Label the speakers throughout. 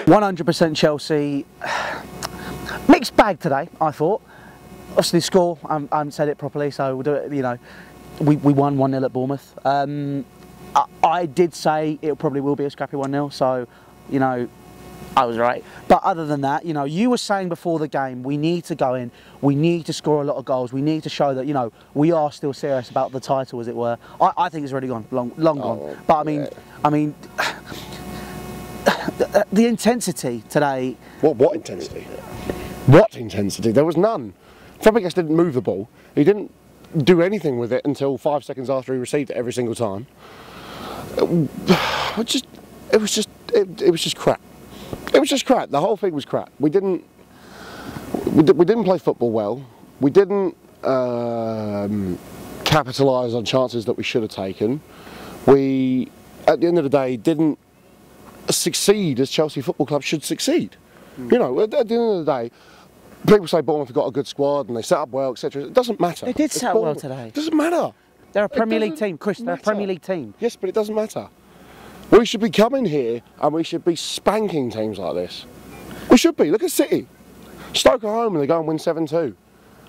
Speaker 1: 100% Chelsea. Mixed bag today, I thought. Obviously, the score, I haven't said it properly, so we'll do it, you know. We won 1-0 at Bournemouth. I did say it probably will be a scrappy 1-0, so, you know, I was right. But other than that, you know, you were saying before the game, we need to go in, we need to score a lot of goals, we need to show that, you know, we are still serious about the title, as it were. I think it's already gone, long gone. But I mean, the intensity today.
Speaker 2: What intensity? What intensity? There was none. Fabregas didn't move the ball. He didn't do anything with it until 5 seconds after he received it every single time. It was just crap. It was just crap. The whole thing was crap. We didn't play football well. We didn't capitalise on chances that we should have taken. We, at the end of the day, didn't succeed as Chelsea Football Club should succeed. You know, at the end of the day, people say Bournemouth have got a good squad and they set up well, etc. It doesn't matter.
Speaker 1: They did set up well today.
Speaker 2: It doesn't matter.
Speaker 1: They're a Premier League team, Chris. They're a Premier League team.
Speaker 2: Yes, but it doesn't matter. We should be coming here and we should be spanking teams like this. We should be. Look at City. Stoke are home and they go and win 7-2.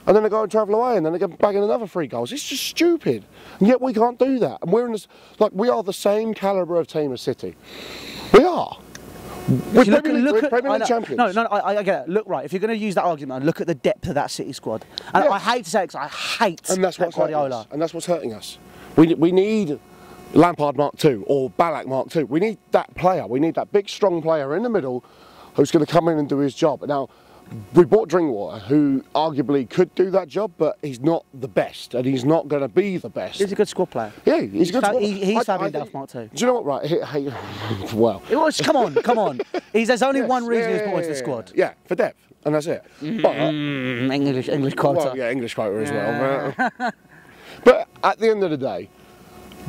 Speaker 2: And then they go and travel away and then they get back in another 3 goals. It's just stupid. And yet we can't do that. And we're in this, like, we are the same calibre of team as City. We are. We're Premier League champions.
Speaker 1: No, I get it. Look, right, if you're going to use that argument, look at the depth of that City squad. And yeah. I hate to say it because I hate Pep Guardiola.
Speaker 2: And that's what's hurting us. We need Lampard Mark II or Ballack Mark II. We need that player. We need that big, strong player in the middle who's going to come in and do his job. Now, we bought Drinkwater, who arguably could do that job, but he's not the best, and he's not going to be the best.
Speaker 1: He's a good squad player.
Speaker 2: Yeah, he's a good.
Speaker 1: He's Fabian Delph Mark II.
Speaker 2: Do you know what? Right? Well,
Speaker 1: come on. There's only one reason he's brought into the squad.
Speaker 2: Yeah, for depth, and that's it. But
Speaker 1: English quota.
Speaker 2: Well, yeah, English quota as well. But at the end of the day,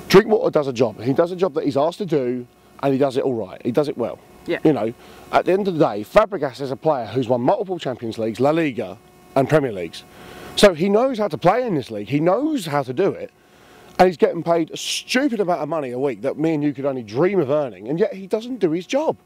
Speaker 2: Drinkwater does a job. He does a job that he's asked to do, and he does it all right. He does it well.
Speaker 1: Yeah.
Speaker 2: You know, at the end of the day, Fabregas is a player who's won multiple Champions Leagues, La Liga and Premier Leagues. So he knows how to play in this league, he knows how to do it, and he's getting paid a stupid amount of money a week that me and you could only dream of earning, and yet he doesn't do his job.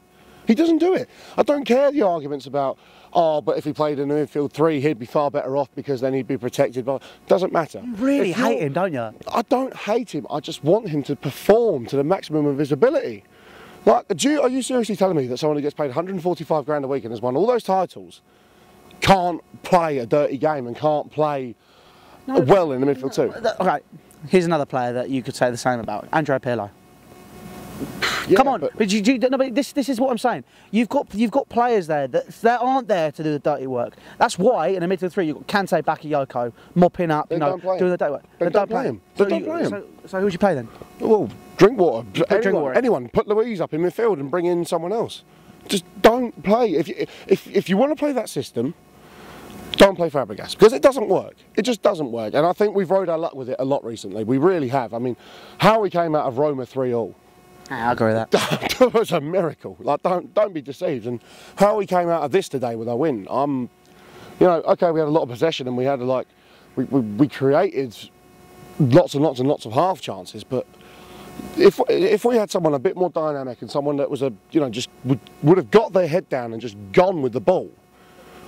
Speaker 2: He doesn't do it. I don't care the arguments about, oh, but if he played in the midfield 3, he'd be far better off because then he'd be protected. But doesn't matter.
Speaker 1: You really hate him, don't you?
Speaker 2: I don't hate him. I just want him to perform to the maximum of his ability. Like, are you seriously telling me that someone who gets paid 145 grand a week and has won all those titles can't play a dirty game and can't play well in the midfield too?
Speaker 1: Okay, here's another player that you could say the same about, Andrea Pirlo.
Speaker 2: Yeah,
Speaker 1: come on, but this is what I'm saying. You've got players there that aren't there to do the dirty work. That's why in the midfield 3 you've got Kante, Bakayoko mopping up, doing the dirty work.
Speaker 2: They don't play him.
Speaker 1: So who would you play then?
Speaker 2: Well, Drinkwater. Anyone. Put Louise up in midfield and bring in someone else. Just don't play. If you want to play that system, don't play Fabregas, because it doesn't work. It just doesn't work. And I think we've rode our luck with it a lot recently. We really have. I mean, how we came out of Roma 3-3.
Speaker 1: I agree with that.
Speaker 2: That was a miracle. Like, don't be deceived. And how we came out of this today with a win, you know, okay, we had a lot of possession and we had we created lots and lots and lots of half chances, but if we had someone a bit more dynamic and someone that was just would have got their head down and just gone with the ball,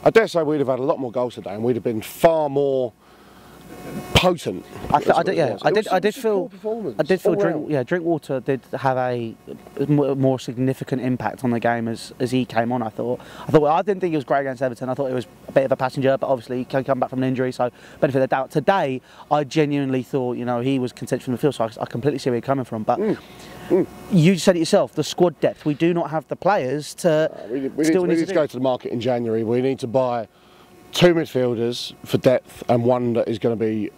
Speaker 2: I dare say we'd have had a lot more goals today and we'd have been far more potent. I did feel Drinkwater did have a more significant impact on the game as he came on. I didn't think he was great against Everton. I thought he was a bit of a passenger, but obviously he can come back from an injury, so benefit of the doubt. Today, I genuinely thought, you know, he was contention from the field, so I completely see where you're coming from. But you said it yourself, the squad depth. We do not have the players to. We need to go to the market in January. We need to buy 2 midfielders for depth and one that is going to be,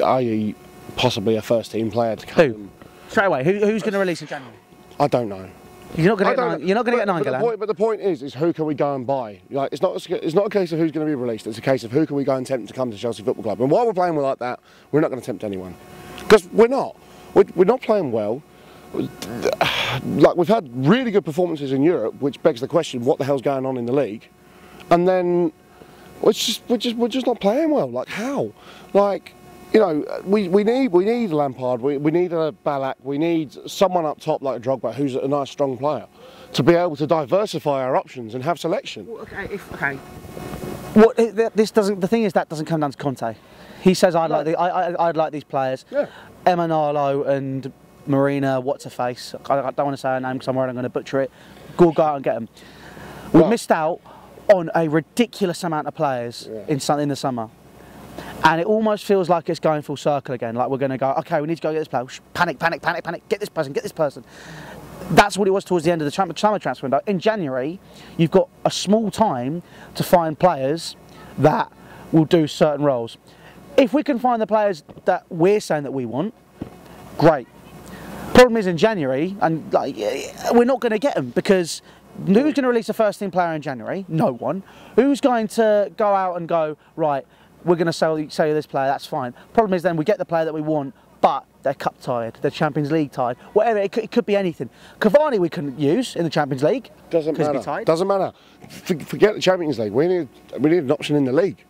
Speaker 2: i.e., possibly a first-team player to come.
Speaker 1: Who? Straight away, who's going to release in January?
Speaker 2: I don't know.
Speaker 1: You're not going to get Nangolan.
Speaker 2: But the point is who can we go and buy? Like, it's not a case of who's going to be released. It's a case of who can we go and tempt to come to Chelsea Football Club. And while we're playing like that, we're not going to tempt anyone, because we're not. We're not playing well. Like, we've had really good performances in Europe, which begs the question: what the hell's going on in the league? And then we're just not playing well. Like, how? Like, you know, we need Lampard, we need a Ballack, we need someone up top like a Drogba who's a nice strong player to be able to diversify our options and have selection.
Speaker 1: Well, okay. What this doesn't. The thing is that doesn't come down to Conte. He says I'd like these players.
Speaker 2: Yeah.
Speaker 1: Emanalo and Marina, what's her face? I don't want to say her name because I'm worried I'm going to butcher it. Go out and get them. We missed out on a ridiculous amount of players in the summer. And it almost feels like it's going full circle again. Like we're going to go, okay, we need to go get this player. Panic, get this person. That's what it was towards the end of the summer transfer window. In January, you've got a small time to find players that will do certain roles. If we can find the players that we're saying that we want, great. Problem is in January, and like, we're not going to get them because who's going to release a first team player in January? No one. Who's going to go out and go, right, we're going to sell you this player, that's fine. Problem is then we get the player that we want, but they're cup tired, they're Champions League tired, whatever, it could be anything. Cavani we couldn't use in the Champions League.
Speaker 2: Doesn't matter. Doesn't matter. Forget the Champions League. We need an option in the league.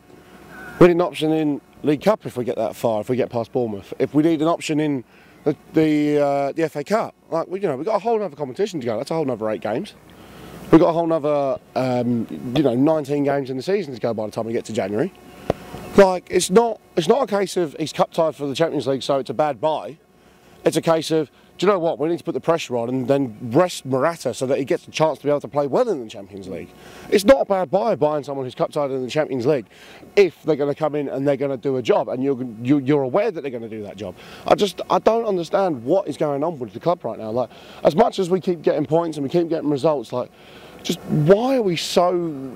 Speaker 2: We need an option in League Cup if we get that far, if we get past Bournemouth. If we need an option in the FA Cup, like we've got a whole other competition to go. That's a whole other 8 games. We've got a whole other 19 games in the season to go by the time we get to January. Like it's not a case of he's cup tied for the Champions League, so it's a bad buy. It's a case of, do you know what, we need to put the pressure on and then rest Morata so that he gets a chance to be able to play well in the Champions League. It's not a bad buy buying someone who's cup tied in the Champions League if they're going to come in and they're going to do a job and you're aware that they're going to do that job. I don't understand what is going on with the club right now. Like, as much as we keep getting points and we keep getting results, like, just why are we so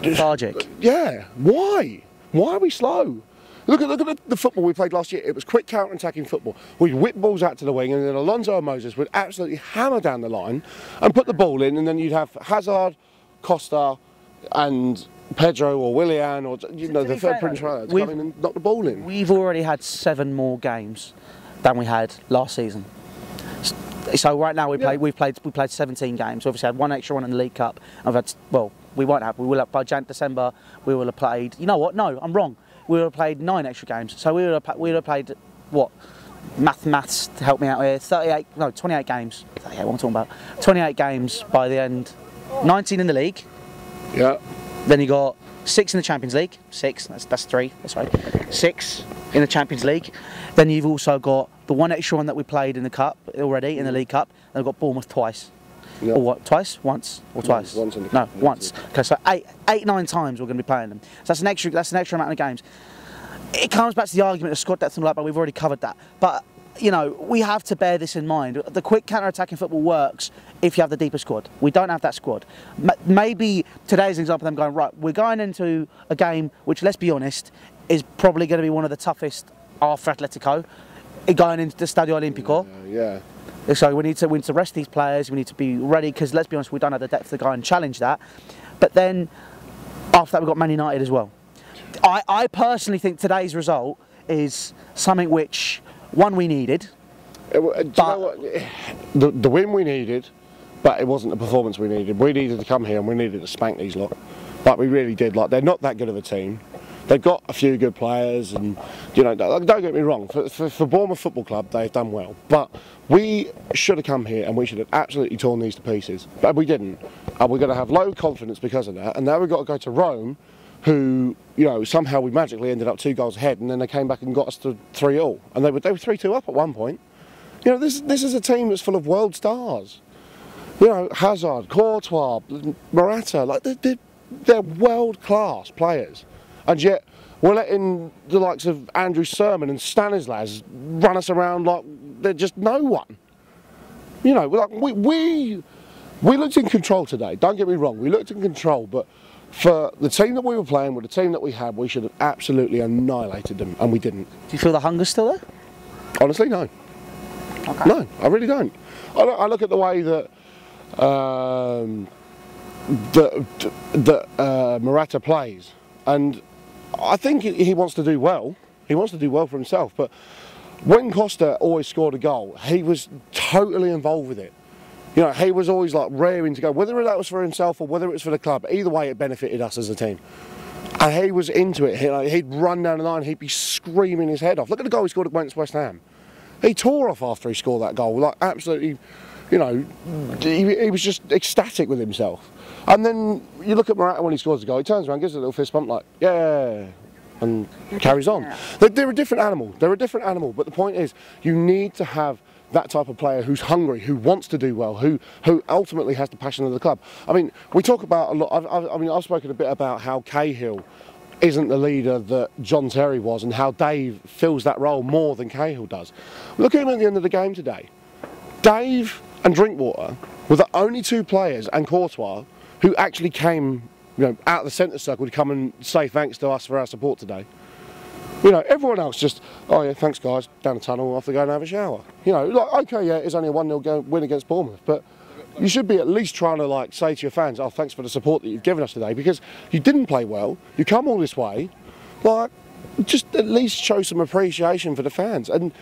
Speaker 1: lethargic?
Speaker 2: Yeah, why? Why are we slow? Look at the football we played last year. It was quick counter-attacking football. We'd whip balls out to the wing and then Alonso and Moses would absolutely hammer down the line and put the ball in, and then you'd have Hazard, Costa and Pedro or Willian or the third Prince Ryan to come in and knock the ball in. We've
Speaker 1: already had 7 more games than we had last season. So right now we've played 17 games. Obviously had 1 extra one in the League Cup. I've had, well, we will have by December we will have played. You know what? No, I'm wrong. We would have played 9 extra games. So we would have played what? Maths to help me out here. 28 games. 38, what am I talking about? 28 games by the end. 19 in the league.
Speaker 2: Yeah.
Speaker 1: Then you got 6 in the Champions League. 6. That's 3. That's right. 6 in the Champions League. Then you've also got the 1 extra one that we played in the Cup already, in the League Cup. And we've got Bournemouth twice. Yep. Or what? Twice? Once? Or twice?
Speaker 2: Once in the
Speaker 1: Cup. No, once. Okay, so 9 times we're going to be playing them. So that's an extra amount of games. It comes back to the argument of squad depth and all that, but we've already covered that. But you know, we have to bear this in mind. The quick counter-attacking football works if you have the deeper squad. We don't have that squad. Maybe today's an example of them going, right, we're going into a game which, let's be honest, is probably going to be one of the toughest after Atletico, going into the Stadio Olimpico.
Speaker 2: Yeah.
Speaker 1: So we need to rest these players, we need to be ready, because let's be honest, we don't have the depth to go and challenge that. But then, after that, we've got Man United as well. I personally think today's result is something which, one, we needed.
Speaker 2: Do you know what? The win we needed, but it wasn't the performance we needed. We needed to come here and we needed to spank these lot. Like, we really did. Like, they're not that good of a team. They've got a few good players, and don't get me wrong. For Bournemouth Football Club, they've done well. But we should have come here and we should have absolutely torn these to pieces. But we didn't. And we're going to have low confidence because of that. And now we've got to go to Rome, who, somehow we magically ended up 2 goals ahead, and then they came back and got us to 3-3, and they were 3-2 up at one point. This is a team that's full of world stars. Hazard, Courtois, Morata, like they're world-class players. And yet, we're letting the likes of Andrew Sermon and Stanislas run us around like they're just no one. We looked in control today, don't get me wrong, we looked in control, but for the team that we were playing with, the team that we had, we should have absolutely annihilated them, and we didn't.
Speaker 1: Do you feel the hunger's still there?
Speaker 2: Honestly, no.
Speaker 1: Okay.
Speaker 2: No, I really don't. I look at the way that Morata plays, and I think he wants to do well. He wants to do well for himself, but when Costa always scored a goal, he was totally involved with it. He was always like raring to go, whether that was for himself or whether it was for the club. Either way, it benefited us as a team. And he was into it. He'd run down the line, he'd be screaming his head off. Look at the goal he scored against West Ham. He tore off after he scored that goal, like absolutely, you know, he was just ecstatic with himself. And then you look at Morata when he scores the goal, he turns around, gives a little fist bump like, yeah, and carries on. They're a different animal. They're a different animal. But the point is, you need to have that type of player who's hungry, who wants to do well, who ultimately has the passion of the club. I mean, we talk about a lot. I've spoken a bit about how Cahill isn't the leader that John Terry was, and how Dave fills that role more than Cahill does. Look at him at the end of the game today. Dave and Drinkwater were the only two players, and Courtois, who actually came, you know, out of the centre circle to come and say thanks to us for our support today. You know, everyone else just, oh yeah, thanks guys, down the tunnel, off they go and have a shower. You know, like, okay, yeah, it's only a 1-0 win against Bournemouth, but you should be at least trying to like say to your fans, oh, thanks for the support that you've given us today, because you didn't play well, you come all this way, like, just at least show some appreciation for the fans. And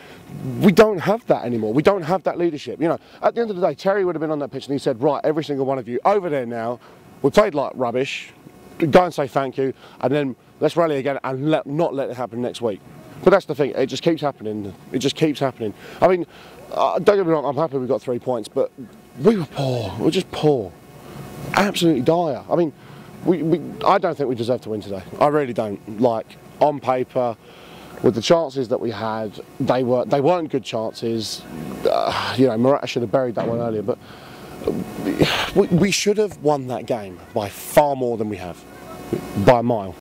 Speaker 2: we don't have that anymore. We don't have that leadership. You know, at the end of the day, Terry would have been on that pitch and he said, right, every single one of you over there now, we played like rubbish, go and say thank you, and then let's rally again and not let it happen next week. But that's the thing, it just keeps happening. It just keeps happening. I mean, don't get me wrong, I'm happy we got 3 points, but we were poor. We were just poor. Absolutely dire. I mean, I don't think we deserve to win today. I really don't. Like, on paper, with the chances that we had, they weren't good chances. You know, Morata should have buried that one earlier, but we should have won that game by far more than we have, by a mile.